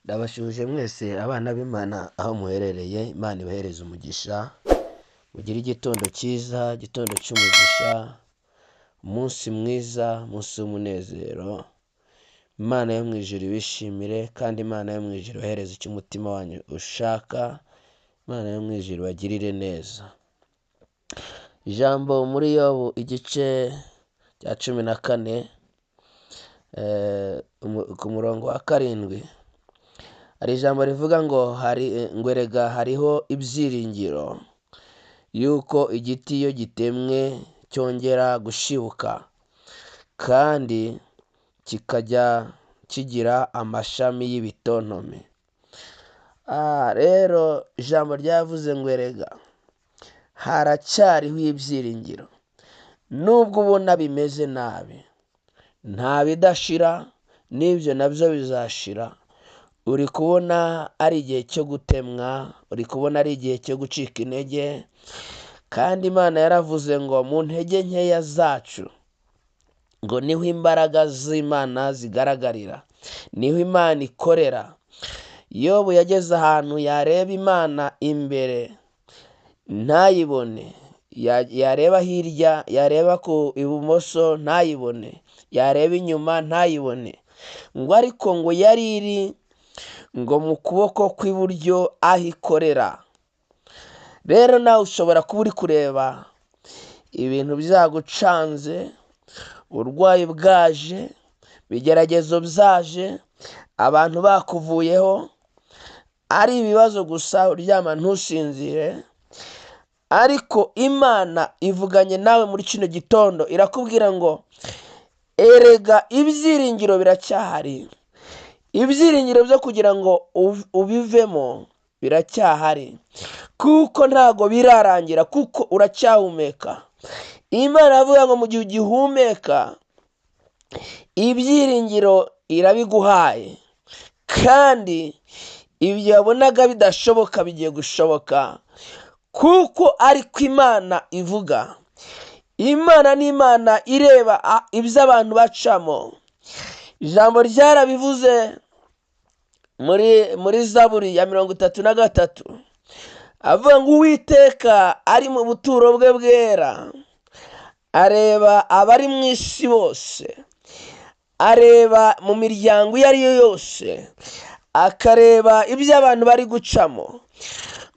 Ndabashuje mwese abana b'Imana aho muherereye. Imana ibahereze umugisha, mugire igitondo cyiza, igitondo cy'umugisha, umunsi mwiza, umunsi w'umunezero. Imana yo mu ijuru ibishimire, kandi Imana yo mu ijuru ibahereze icyo umutima wanyu ushaka. Imana yo mu ijuru ibagirire neza. Ijambo muri Yobu igice cya 14 ku murongo wa 7 hari ijambo rivuga ngo erega hariho ibyiringiro yuko igiti iyo gitemwe cyongera gushibuka kandi kikajya kigira amashami y'ibitontome. Rero ijambo ryavuze ngo erega haracyariho ibyiringiro, nubwo ubona bimeze nabi, nta bidashira, n'ibyo nabyo bizashira. Uri kubona ari igihe cyo gutemwa, uri kubona ari igihe cyo gucika intege, kandi Imana yaravuze ngo mu ntege nkeya zacu ngo niho imbaraga z'Imana zigaragarira, niho Imana ikorera. Yobu yageze ahantu yareba Imana imbere ntayibone, yareba hirya, yareba ku ibumoso ntayibone, yareba inyuma ntayibone, ngo ariko ngo yari iri ngo mu kuboko kw'iburyo aho ikorera. Rero nawe ushobora kuba uri kureba ibintu byagucanze, uburwayi bwaje, ibigeragezo byaje, abantu bakuvuyeho, ari ibibazo gusa, uryama ntusinzire, ariko Imana ivuganye nawe muri kino gitondo irakubwira ngo erega ibyiringiro biracyahari. Ibyiringiro byo kugira ngo ubivemo biracyahari, kuko ntago birarangira, kuko uracyahumeka. Imana avuga ngo mu gihe ugihumeka ibyiringiro irabiguhaye, kandi ibyo wabonaga bidashoboka bigiye gushoboka, kuko ariko Imana ivuga. Imana ni Imana ireba ibyo abantu bacamo. Ijambo ryarabivuze muri Zaburi ya 33 avuga ngo Uwiteka ari mu buturo bwe bwera, areba abari mu isi bose, areba mu miryango iyo ari yo yose, akareba ibyo abantu bari gucamo,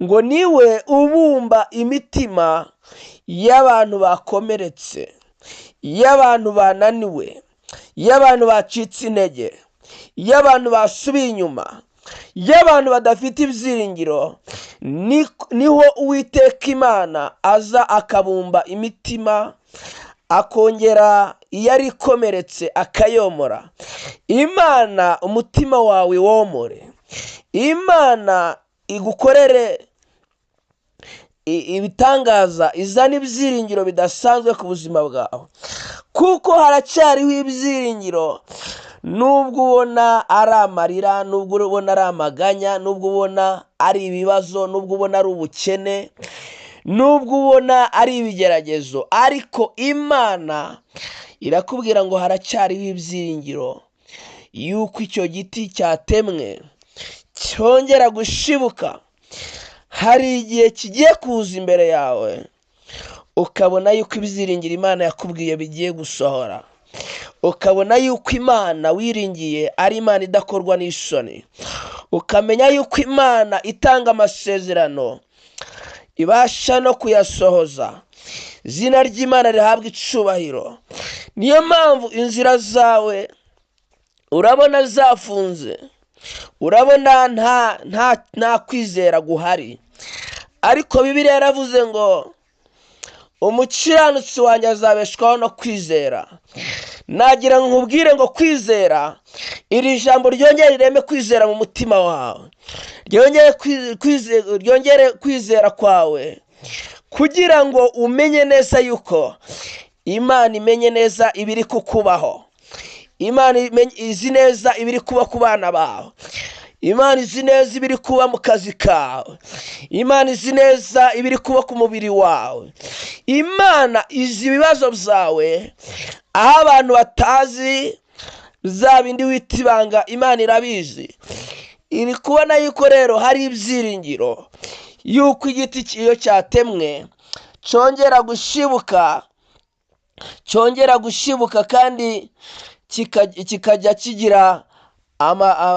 ngo niwe ubumba imitima y'abantu bakomeretse, y'abantu bananiwe, y'abantu bacitse intege, y'abantu basubiye inyuma, y'abantu badafite ibyiringiro. Niho Uwiteka Imana aza akabumba imitima, akongera iyari ikomeretse akayomora. Imana umutima wawe womore, Imana igukorere ibitangaza, izana ibyiringiro bidasanzwe ku buzima bwawe, kuko haracyariho ibyiringiro. Nubwo ubona ari amarira, nubwo ubona ari amaganya, nubwo ubona ari ibibazo, nubwo ubona ari ubukene, nubwo ubona ari ibigeragezo, ariko Imana irakubwira ngo haracyariho ibyiringiro yuko icyo giti cyatemwe cyongera gushibuka. Hari igihe kigiye kuza imbere yawe ukabona yuko ibyiringiro Imana yakubwiye bigiye gusohora, ukabona yuko Imana wiringiye ari Imana idakorwa n'isoni, ukamenya yuko Imana itanga amasezerano ibasha no kuyasohoza. Izina ry'Imana rihabwa icubahiro. Niyo mpamvu inzira zawe urabona zafunze, urabona nta kwizera guhari, ariko Bibiliya yaravuze ngo umukiranutsi wanjye azabeshwaho no kwizera. Nagira ngo nkubwire ngo kwizera, iri jambo ryongere rireme kwizera mu mutima wawe, ryongere kwizera kwawe, kugira ngo umenye neza yuko Imana imenye neza ibiri kukubaho. Imana izi neza ibiri kuba ku bana bawe, Imana izi neza ibiri kuba mu kazi kawe, Imana izi neza ibiri kuba ku mubiri wawe. Imana izi ibibazo byawe aho abantu batazi, za bindi wita ibanga, Imana irabizi. iri kubona yuko rero hari ibyiringiro yuko igiti iyo cyatemwe cyongera gushibuka kandi kikajya kigira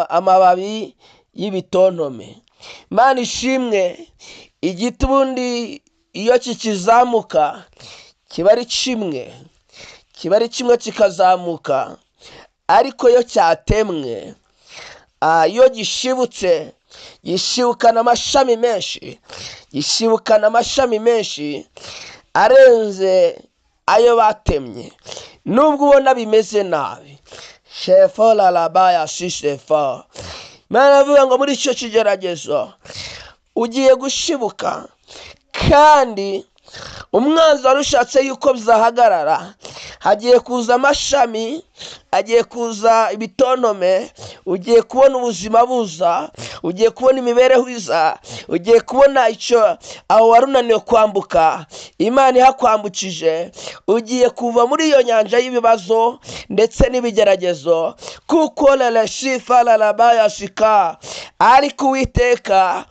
amababi y'ibitontome. Imana ishimwe. Igiti ubundi iyo kikizamuka kiba ari kimwe kikazamuka, ariko iyo cyatemwe, iyo gishibutse gishibukana amashami menshi arenze ayo batemye. Nubwo ubona bimeze nabi, shefa lalabaya shishefa, Imana avuga ngo muri icyo kigeragezo ugiye gushibuka, kandi umwanzi wari ushatse yuko bizahagarara, hagiye kuza amashami, hagiye kuza ibitontome, ugiye kubona ubuzima buza, ugiye kubona imibereho iza, ugiye kubona icyo aho wari unaniwe kwambuka Imana ihakwambukije, ugiye kuva muri iyo nyanja y'ibibazo ndetse n'ibigeragezo, kuko laleshifa lalabaya shika, ariko Uwiteka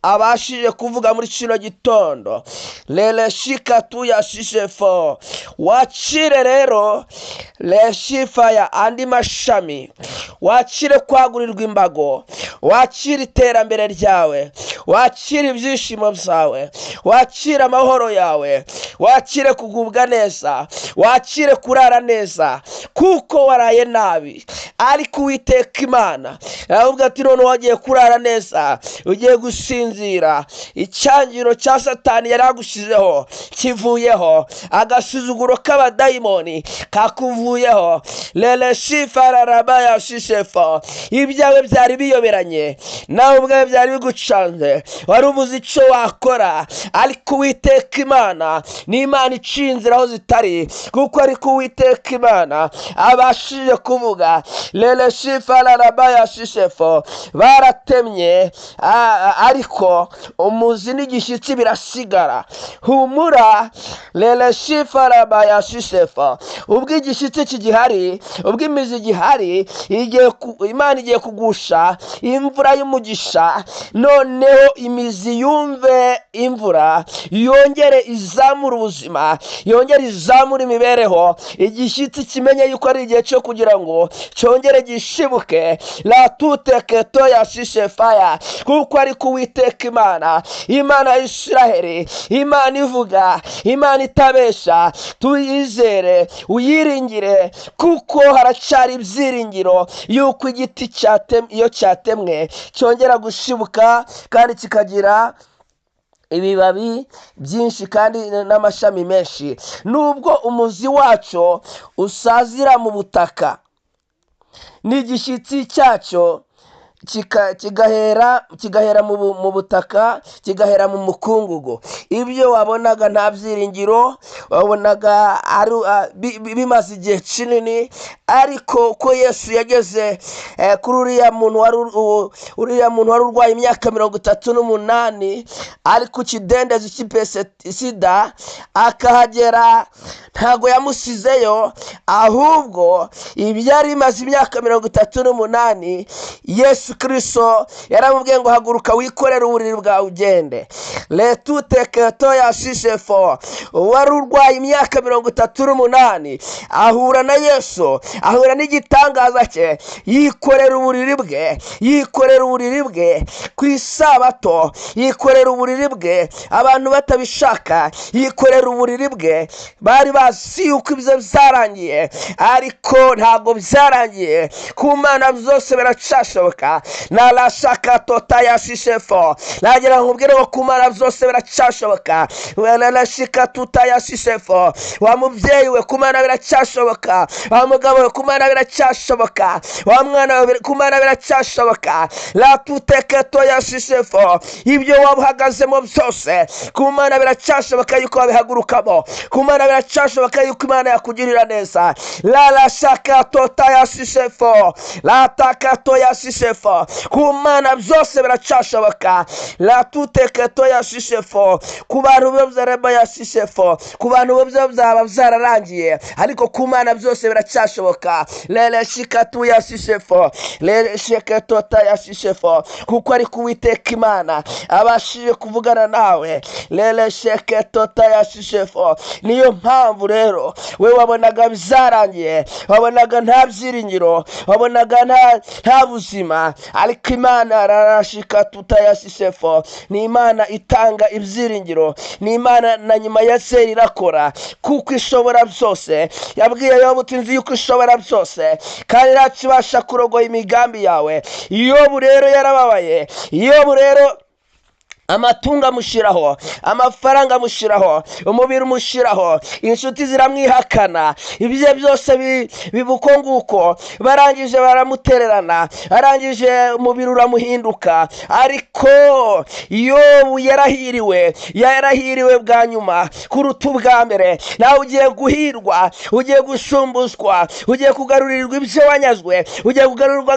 abashije kuvuga muri kino gitondo, leleshika tuyashishefo, wakire rero leshifa ya andi mashami, wakire kwagurirwa imbago, wakire iterambere ryawe, wakire ibyishimo byawe, wakire amahoro yawe, wakire kugubwa neza, wakire kurara neza, kuko waraye nabi, ariko Uwiteka Imana aravuga ati none wagiye kurara neza, ugiye gusinzira, icyangiro cya Satani yari agushizeho kivuyeho, agasuzuguro k'abadayimoni kakuvuyeho, lele shifa rarabaya shishefo, ibyawe byari biyoberanye, nawe ubwawe byari bigucanze, wari ubuze icyo wakora, ariko Uwiteka Imana ni Imana iciye inzira aho zitari, kuko ariko Uwiteka Imana abashije kuvuga, lele shifa rarabaya shishefo, baratemye ariko umuzi n'igishyitsi birasigara. Humura, lele shifa rarabaya shishefo, ubwo igishyitsi kigihari, ubwo imizi igihari, Imana igiye kugusha imvura y'umugisha, noneho imizi yumve imvura, yongere izamura ubuzima, yongere izamura imibereho, igishyitsi kimenye yuko ari igihe cyo kugira ngo cyongere gishibuke. La tuteketo ya shishefaya, kuko ariko Uwiteka Imana, Imana ya Isiraheli, Imana ivuga, Imana itabesha, tuyizere, uyiringire, kuko haracyari ibyiringiro yuko igiti iyo cyatemwe cyongera gushibuka kandi kikagira ibibabi byinshi kandi n'amashami menshi. Nubwo umuzi wacyo usazira mu butaka, n'igishyitsi cyacyo kigahera mu butaka, kigahera mu mukungugu. Ibyo wabonaga nta byiringiro, wabonaga bimaze igihe kinini, ariko ko Yesu yageze kuri uriya muntu wari urwaye imyaka 38, ari ku kidendezi cy'ipesida, akahagera, ntago yamusizeyo, ahubwo ibyari bimaze imyaka 38, Yesu Kristo yaramubwiye ngo haguruka wikorere uburiri bwawe ugende. Letuteketo ya shishefo, wari urwaye imyaka 38, ahura na Yesu, ahura n'igitangaza cye, yikorera uburiri bwe ku isabato, yikorera uburiri bwe abantu batabishaka, yikorera uburiri bwe. Bari bazi yuko ibyo byarangiye, ariko ntabwo byarangiye. Ku Mana byose biracashoboka. Narashaka tota ya shishefo, nagira nkubwire ngo ku Mana byose biracashoboka. Narashika tuta ya shishefo, wa mubyeyi we, ku Mana biracashoboka. Wa mugabo we, ku Mana biracashoboka. Wa mwana we, ku Mana biracashoboka. La tuteketo ya shishefo, ibyo wabuhagazemo byose, ku Mana biracashoboka yuko wabihagurukamo. Ku Mana biracashoboka yuko Imana yakugirira neza. La shaka tota ya shishefo, la takato ya shishefo, yashisefo. Ku Mana byose biracashoboka. La tuteketo yashisefo. Ku bantu bose reba yashisefo. Ku bantu bose byaba byararangiye, ariko ku Mana byose biracashoboka. Lele shikatu yashisefo. Lele shiketo ta yashisefo. Kuko ari kuwiteka Imana abashije kuvugana nawe. Lele shiketo ta yashisefo. Niyo mpamvu rero we wabonaga byarangiye, wabonaga nta byiringiro, wabonaga nta buzima, ariko Imana arashika tutayashisefo. Ni Imana itanga ibyiringiro, ni Imana na nyuma ya seri irakora, kuko ishobora byose. Yabwiye Yobu uti yuko ishobora byose kandi ntakibasha kurogoya imigambi yawe. Yobu rero yarababaye. Yobu rero amatungo amushiraho, amafaranga amushiraho, umubiri umushiraho, inshuti ziramwihakana, ibye byose bibuko nguko. Barangije baramutererana, arangije umubiri uramuhinduka. Ariko Yobu yarahiriwe bwa nyuma kuruta ubwa mbere. Nawe ugiye guhirwa, ugiye gushumbuswa, ugiye kugarurirwa ibyo wanyazwe, ugiye kugarurirwa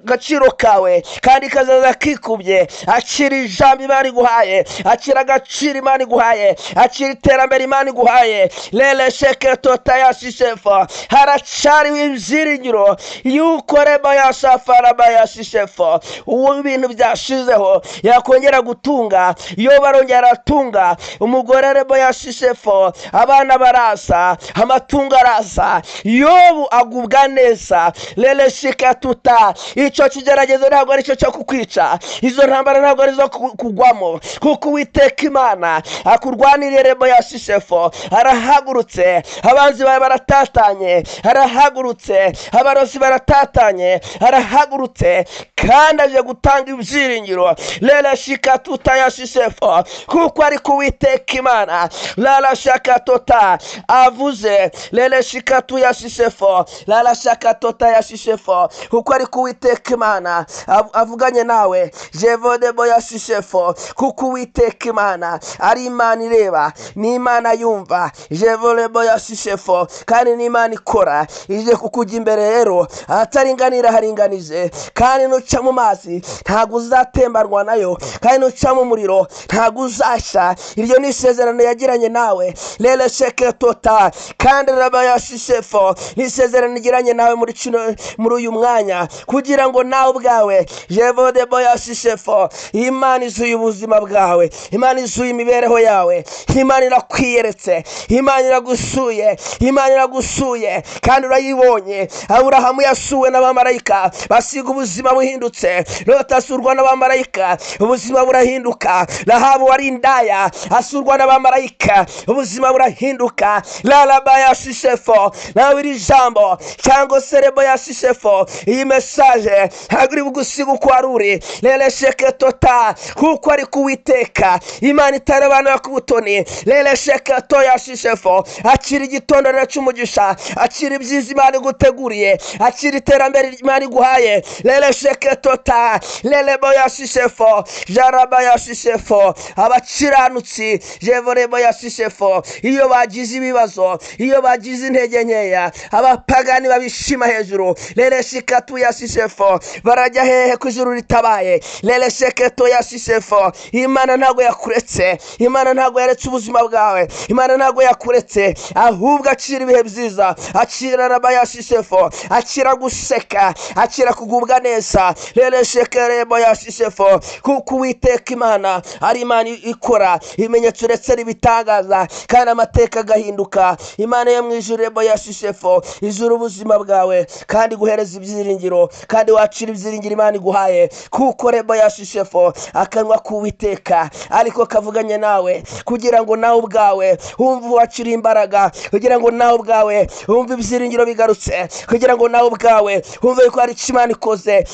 agaciro kawe, kandi kazaza kikubye. Akira ijambo Imana iguhaye, akira agaciro Imana iguhaye, akira iterambere Imana iguhaye. Lele sheketo tayashisefo. Haracariho ibyiringiro yuko reba yashafara bayashisefo. Uwo ibintu byashizeho yakongera gutunga. Yobu arongera aratunga, umugore reba yashisefo, abana barasa, amatungo arasa, Yobu agubwa neza. Lele shiketuta. Icyo kigeragezo ntabwo ari cyo cyo kukwica, izo ntambara ntabwo arizo kugwamo, kuko Uwiteka Imana akurwaniriye. Reba yashisefo arahagurutse, abanzi bawe baratatanye, arahagurutse, abarozi baratatanye, arahagurutse, kandi aje gutanga ibyiringiro. Lele shikatuta yashisefo, kuko ari ku Uwiteka Imana. Lala shakatota avuze. Lele shikatu yashisefo, lala shakatota yashisefo, kuko ari ku Uwiteka Imana avuganye nawe. Jevodebo yashisefo, kuko Uwiteka Imana ari Imana ireba, ni Imana yumva. Jevolebo yashisefo, kandi ni Imana ikora. Ije kukujya imbere rero, ahataringanira haringanize, kandi nuca mu mazi ntabwo uzatembanwa nayo, kandi nuca mu muriro ntabwo uzashya. Iryo ni isezerano yagiranye nawe. Lele sheketota. Kandi reba yashisefo, ni isezerano igiranye nawe muri uyu mwanya, kugira ngo nawe ubwawe Jevodebo yashisefo, Imana izuye ubuzima bwawe, Imana izuye imibereho yawe, Imana irakwiyeretse, Imana iragusuye, Imana iragusuye, kandi urayibonye. Aburahamu yasuwe n'abamarayika, basiga ubuzima buhindutse. Loti asurwa n'abamarayika, ubuzima burahinduka. Rahabu wari indaya asurwa n'abamarayika, ubuzima burahinduka. Lalaba yashisefo. Nawe iri jambo cyangwa se rebo yashisefo, iyi message ntabwo iri bugusiga uko wari uri. Lele sheketota, kuko ari ku Uwiteka Imana itarobanura ku butoni. Lele shekato yashisefo. Akira igitondo cy'umugisha, akira ibyiza Imana iguteguriye, akira iterambere Imana iguhaye. Lele sheketota. Lele bo yashisefo, jaraba yashisefo. Abakiranutsi jevorebo yashisefo, iyo bagize ibibazo, iyo bagize intege nkeya, abapagani babishima hejuru. Lele shikatu yashisefo, barajya hehe ku ijuru ritabaye. Lele sheketo yashisefo. Imana ntabwo yakuretse, Imana ntabwo yaretse ubuzima bwawe, Imana ntabwo yakuretse, ahubwo akira ibihe byiza, akira raba yashisefo, akira guseka, akira kugubwa neza. Lele shekerebo yashisefo, kuko Uwiteka Imana ari Imana ikora ibimenyetso ndetse n'ibitangaza, kandi amateka agahinduka. Imana yo mu ijuru rebo yashisefo, ijuru ubuzima bwawe, kandi guhereza ibyiringiro, kandi wacira ibyiringiro Imana iguhaye, kuko rebo yashisefo akanwa k'Uwiteka ariko kavuganye nawe, kugira ngo nawe ubwawe wumve wacira imbaraga, kugira ngo nawe ubwawe wumve ibyiringiro bigarutse, kugira ngo nawe ubwawe wumve ko ari Imana ikoze.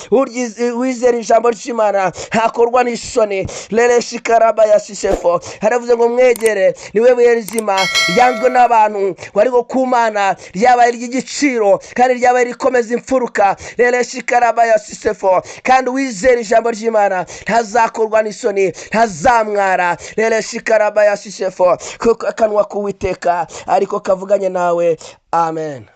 Wizera ijambo ry'Imana ntakorwa n'isoni. Lele shikaraba yashisefo, haravuze ngo mwegere, niwe buye rizima ryanzwe n'abantu, ariko ku Mana ryabaye ry'igiciro, kandi ryabaye rikomeza imfuruka. Lele shikaraba yashisefo, kandi wizera ijambo ry'Imana ntazakorwa n'isoni, ntazamwara. Lele shikaraba yashisefo, kuko akanwa k'Uwiteka ariko kavuganye nawe. Amen.